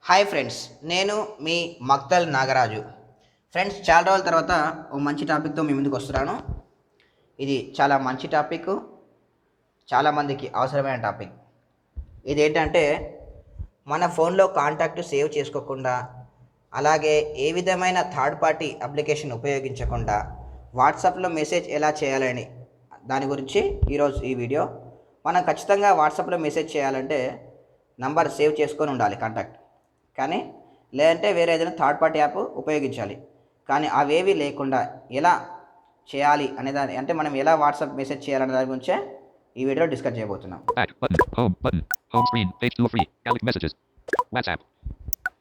Hi friends, నేను మీ Makthal Nagaraju. Friends, చాలా రోజుల తర్వాత ఓ మంచి టాపిక్తో మీ ముందుకు వస్తున్నాను. ఇది చాలా మంచి టాపిక్, చాలామందికి అవసరమైన టాపిక్. ఇదేంటంటే మన ఫోన్లో కాంటాక్ట్ సేవ్ చేసుకోకుండా, అలాగే ఏ విధమైన థర్డ్ పార్టీ అప్లికేషన్ ఉపయోగించకుండా వాట్సాప్లో మెసేజ్ ఎలా చేయాలని దాని గురించి ఈరోజు ఈ వీడియో. మనం ఖచ్చితంగా వాట్సాప్లో మెసేజ్ చేయాలంటే నంబర్ సేవ్ చేసుకొని ఉండాలి కాంటాక్ట్, కానీ లేదంటే వేరే ఏదైనా థర్డ్ పార్టీ యాప్ ఉపయోగించాలి. కానీ అవేవి లేకుండా ఎలా చేయాలి అనే దాని అంటే మనం ఎలా వాట్సాప్ మెసేజ్ చేయాలనే దాని గురించే ఈ వీడియోలో డిస్కస్ చేయబోతున్నాం. Back button. Home screen. Page 2 of 3. Alec messages. WhatsApp.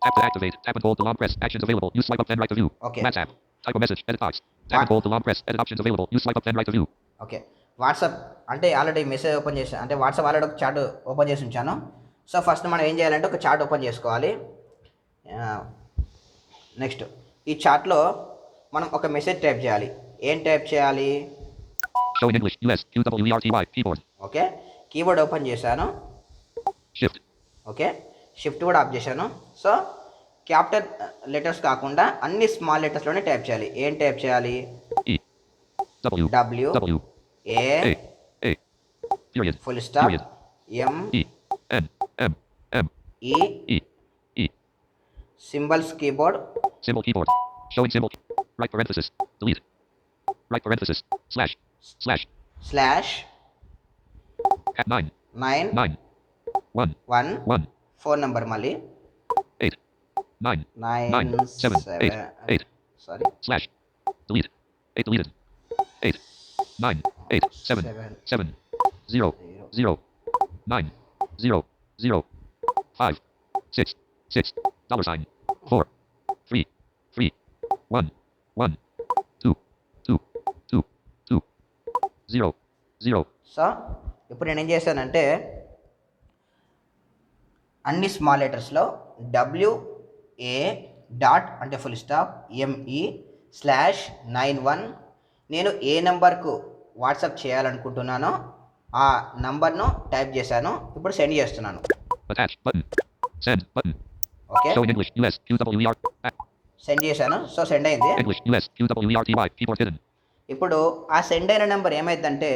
Tap to activate. Tap and hold to long press. Actions available. Use swipe up then right to view. Okay. WhatsApp. Type a message. Edit box. Tap and hold to long press. Edit options available. Use swipe up then right to view. Okay, WhatsApp అంటే already message open చేసాను, అంటే WhatsApp already ఒక chat open చేసి ఉంచాను. So first మనం ఏం చేయాలంటే ఒక చాట్ ఓపెన్ చేసుకోవాలి. నెక్స్ట్ ఈ చాట్లో మనం ఒక మెసేజ్ టైప్ చేయాలి. ఏం టైప్ చేయాలి? Show in English. US. QWERTY. Keyboard. Okay, keyboard open చేశాను. Shift. ఓకే, షిఫ్ట్ కూడా ఆఫ్ చేశాను. సో క్యాపిటల్ లెటర్స్ కాకుండా అన్ని స్మాల్ లెటర్స్లోనే టైప్ చేయాలి. ఏం టైప్ చేయాలి? E. W. W. A. Period. Full stop. Period. M. E. N. M. M. E. E. E. Symbols keyboard. Symbol keyboard. Showing symbol. Right parenthesis. Delete. Right parenthesis. Slash. Slash. Slash. At 9. 9. 9. 1. 1. 1. Phone number మళ్ళీ 8. 9. 9 9. 7. 8. 8. Sorry Slash. Delete. 8 deleted. 8. 9. 8. 7. 7. 0. 0. 9. 0. 0. 5. 6. 6. Dollar sign. 4. 3. 3. 1. 1. 2. 2. 2. 2. 0. 0. So ఇప్పుడు నేను ఏం చేశానంటే అన్ని small లెటర్స్లో WA dot అంటే full stop ME slash 91 నేను ఏ నెంబర్కు WhatsApp చేయాలనుకుంటున్నానో ఆ నంబర్ను టైప్ చేశాను. ఇప్పుడు సెండ్ చేస్తున్నాను. Attach button. Send button. Okay, Show in English. US. QWER. Send చేశాను. సో సెండ్ అయింది. English. US. QWERTY. Keyboard hidden. ఇప్పుడు ఆ సెండ్ అయిన నెంబర్ ఏమైందంటే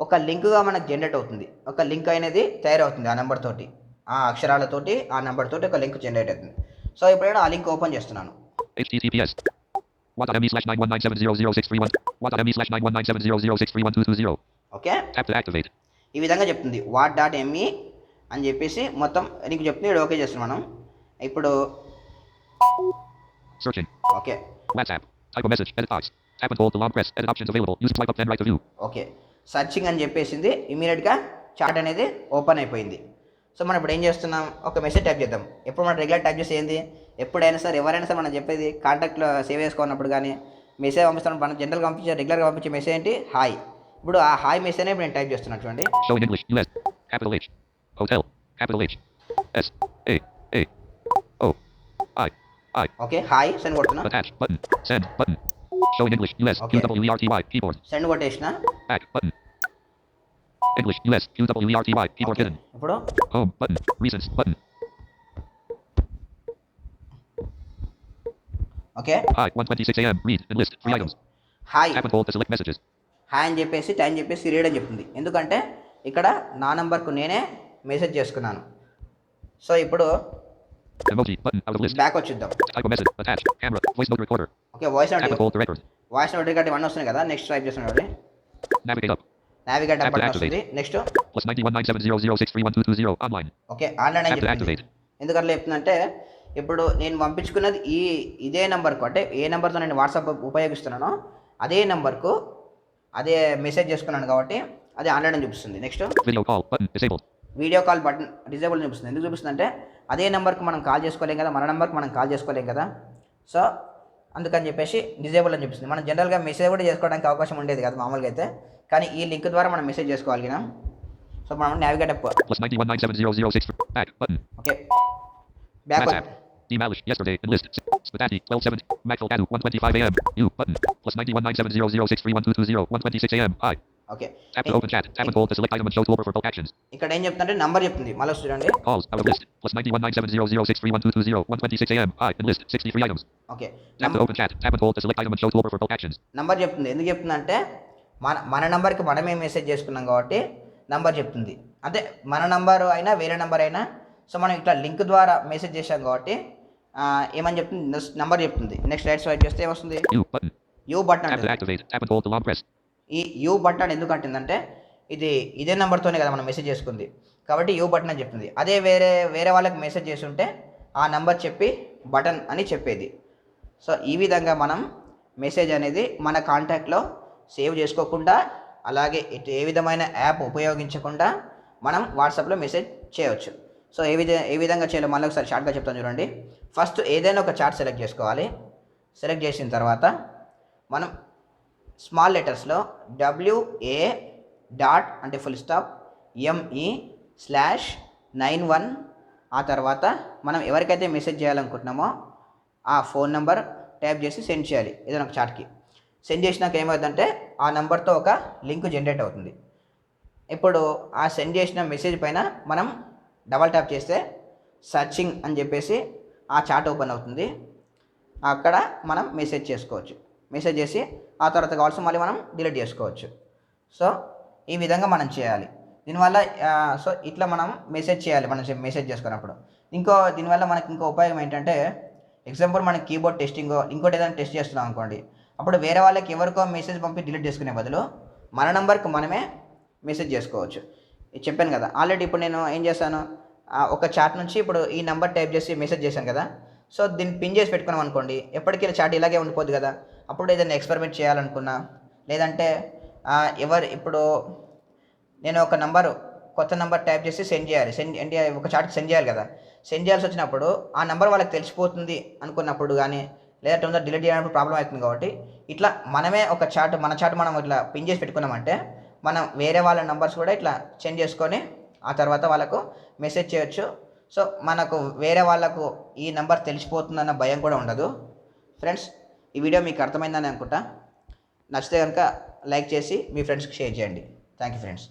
ఒక లింక్గా మనకు జనరేట్ అవుతుంది. ఒక లింక్ అనేది తయారవుతుంది ఆ నెంబర్ తోటి, ఆ అక్షరాలతోటి ఆ నెంబర్ తోటి ఒక లింక్ జనరేట్ అవుతుంది. సో ఇప్పుడు నేను ఆ లింక్ ఓపెన్ చేస్తున్నాను. HTTPS. What.me/919700631. What.me/9197006312220. Okay, Tap to activate. ఈ విధంగా చెప్తుంది what.me అని చెప్పేసి మొత్తం నీకు చెప్తుంది. ఇక్కడ ఓకే చేస్తున్నాం మనం. ఇప్పుడు Searching. Okay WhatsApp. Type a message. Edit box. Tap and hold to long press. Edit options available. Use swipe up then right to view. Okay, searching అని చెప్పేసింది. ఇమీడియట్గా చాట్ అనేది ఓపెన్ అయిపోయింది. సో మనం ఇప్పుడు ఏం చేస్తున్నాం? ఒక మెసేజ్ టైప్ చేద్దాం. ఎప్పుడు మనం రెగ్యులర్ టైప్ చేసి ఏంది, ఎప్పుడైనా సరే ఎవరైనా సరే మనం చెప్పేది కాంటాక్ట్లో సేవ్ చేసుకున్నప్పుడు కానీ మెసేజ్ పంపిస్తున్నప్పుడు మనం జనరల్గా పంపించే రెగ్యులర్గా పంపించే మెసేజ్ ఏంటి? హాయ్. ఇప్పుడు ఆ హాయ్ మెసేజ్ ఇప్పుడు నేను టైప్ చేస్తున్నాను చూడండి. Show in English. US. Capital H. Hotel. Capital H. S. A. A. O. I. I. Okay, hi send కొడుతున్నా. Attach button. Send button. Show in English. US. Okay. QWERTY. Keyboard. Send కొట్టేసిన. Back button. English. US. QWERTY. Keyboard hidden. ఇప్పుడు Home button. Recents button. Okay, Hi. 1:26 a.m. Read and list 3 items. Hi Tap and hold to select messages. Hi అని చెప్పేసి time చెప్పేసి read అని చెప్తుంది. ఎందుకంటే ఇక్కడ నా నంబర్కు నేనే మెసేజ్ చేసుకున్నాను. సో ఇప్పుడు Emoji button out of list. Back వచ్చేద్దాం. Type a message. Attach. Camera. Voice note recorder. Okay, voice Tap and note hold to record. Voice note record ఇవన్నీ వస్తున్నాయి కదా. నెక్స్ట్ టైప్ చేస్తున్నాడు. Navigate up. Navigate Tap to button activate. వస్తుంది. Next +919700631220 online. Okay, online అని Tap to చెప్తుంది. activate. ఎందుకంటే చెప్తుందంటే ఇప్పుడు నేను పంపించుకున్నది ఇదే నెంబర్కు, అంటే ఏ నెంబర్తో నేను వాట్సాప్ ఉపయోగిస్తున్నానో అదే నెంబర్కు అదే మెసేజ్ చేసుకున్నాను కాబట్టి అది ఆన్లైన్ అని చూపిస్తుంది. Next Video call button disabled. Video call button disable చూపిస్తుంది. ఎందుకు చూపిస్తుంది అంటే అదే నెంబర్కి మనం కాల్ చేసుకోలేం కదా, మన నెంబర్కి మనం కాల్ చేసుకోలేం కదా. సో అందుకని చెప్పేసి డిజేబుల్ అని చూపిస్తుంది. మనం జనరల్గా మెసేజ్ కూడా చేసుకోవడానికి అవకాశం ఉండేది కదా మామూలుగా అయితే, కానీ ఈ లింక్ ద్వారా మనం మెసేజ్ చేసుకోగలిగినాం. సో మనం navigate up. +91970063 back button. Okay, back WhatsApp. Demalish yesterday and list. Spatati 12:70. MAKTHAL 1:25 a.m. U button. +919700631220 1:26 a.m. I. Okay. Tap to open chat. Tap and hold to select item and show toolbar for bulk actions. ఇక్కడ ఏం చెప్తుందంటే number చెప్తుంది. మళ్ళీ చూడండి. Calls out of list. Plus 919700631220 126 AM. I in list 63 items. Okay. Tap to open chat. Tap and hold to select item and show toolbar for bulk actions. Number చెప్తుంది. ఎందుకు చెప్తుందంటే మన నంబర్కి మనమే మెసేజ్ చేసుకున్నాం కాబట్టి నంబర్ చెప్తుంది. అంటే మన నంబర్ అయినా వేరే నంబర్ అయినా సో మనం ఇట్లా లింక్ ద్వారా మెసేజ్ చేసాం కాబట్టి ఏమని చెప్తుంది, నంబర్ చెప్తుంది. నెక్స్ట్ రైట్ స్వైప్ చేస్తే ఏమొస్తుంది, యూ బటన్ అంటే ఈ యూ బటన్ ఎందుకు అంటుందంటే ఇదే నెంబర్తోనే కదా మనం మెసేజ్ చేసుకుంది కాబట్టి యూ బటన్ అని చెప్తుంది. అదే వేరే వాళ్ళకి మెసేజ్ చేసి ఉంటే ఆ నెంబర్ చెప్పి బటన్ అని చెప్పేది. సో ఈ విధంగా మనం మెసేజ్ అనేది మన కాంటాక్ట్లో సేవ్ చేసుకోకుండా అలాగే ఏ విధమైన యాప్ ఉపయోగించకుండా మనం వాట్సాప్లో మెసేజ్ చేయవచ్చు. సో ఏ విధంగా చేయాలో మళ్ళీ ఒకసారి షార్ట్గా చెప్తాను చూడండి. ఫస్ట్ ఏదైనా ఒక చార్ట్ సెలెక్ట్ చేసుకోవాలి. సెలెక్ట్ చేసిన తర్వాత మనం స్మాల్ లెటర్స్లో WA డాట్ అంటే ఫుల్ స్టాప్ ME/91 ఆ తర్వాత మనం ఎవరికైతే మెసేజ్ చేయాలనుకుంటున్నామో ఆ ఫోన్ నెంబర్ టైప్ చేసి సెండ్ చేయాలి ఏదైనా ఒక చార్ట్కి. సెండ్ చేసినాక ఏమవుతుందంటే ఆ నెంబర్తో ఒక లింక్ జనరేట్ అవుతుంది. ఇప్పుడు ఆ సెండ్ చేసిన మెసేజ్ పైన మనం డబల్ ట్యాప్ చేస్తే సర్చింగ్ అని చెప్పేసి ఆ చాట్ ఓపెన్ అవుతుంది. అక్కడ మనం మెసేజ్ చేసుకోవచ్చు. మెసేజ్ చేసి ఆ తర్వాత కావాల్సిన మళ్ళీ మనం డిలీట్ చేసుకోవచ్చు. సో ఈ విధంగా మనం చేయాలి. దీనివల్ల సో ఇట్లా మనం మెసేజ్ చేయాలి మనం మెసేజ్ చేసుకున్నప్పుడు. దీనివల్ల మనకి ఇంకో ఉపయోగం ఏంటంటే ఎగ్జాంపుల్ మన కీబోర్డ్ టెస్టింగో ఇంకోటి ఏదైనా టెస్ట్ చేస్తున్నాం అనుకోండి, అప్పుడు వేరే వాళ్ళకి ఎవరికో మెసేజ్ పంపి డిలీట్ చేసుకునే బదులు మన నెంబర్కి మనమే మెసేజ్ చేసుకోవచ్చు. ఇది చెప్పాను కదా ఆల్రెడీ. ఇప్పుడు నేను ఏం చేశాను, ఒక చాట్ నుంచి ఇప్పుడు ఈ నెంబర్ టైప్ చేసి మెసేజ్ చేశాను కదా. సో దీన్ని పిన్ చేసి పెట్టుకున్నాం అనుకోండి, ఎప్పటికీ చాట్ ఇలాగే ఉండిపోద్ది కదా. అప్పుడు ఏదైనా ఎక్స్పెరిమెంట్ చేయాలనుకున్నా లేదంటే ఇప్పుడు నేను ఒక కొత్త నెంబర్ టైప్ చేసి సెండ్ చేయాలి, ఒక చాట్కి సెండ్ చేయాలి కదా. సెండ్ చేయాల్సి వచ్చినప్పుడు ఆ నెంబర్ వాళ్ళకి తెలిసిపోతుంది అనుకున్నప్పుడు కానీ లేదంటే డిలీట్ చేయడానికి ప్రాబ్లం అవుతుంది. కాబట్టి ఇట్లా మనమే ఒక మన చాట్ మనం ఇట్లా పిన్ చేసి పెట్టుకున్నామంటే మనం వేరే వాళ్ళ నెంబర్స్ కూడా ఇట్లా చేంజ్ చేసుకొని ఆ తర్వాత వాళ్ళకు మెసేజ్ చేయొచ్చు. సో మనకు వేరే వాళ్ళకు ఈ నెంబర్ తెలిసిపోతుందన్న భయం కూడా ఉండదు. ఫ్రెండ్స్, ఈ వీడియో మీకు అర్థమైందని అనుకుంటా. నచ్చితే కనుక లైక్ చేసి మీ ఫ్రెండ్స్కి షేర్ చేయండి. Thank you friends.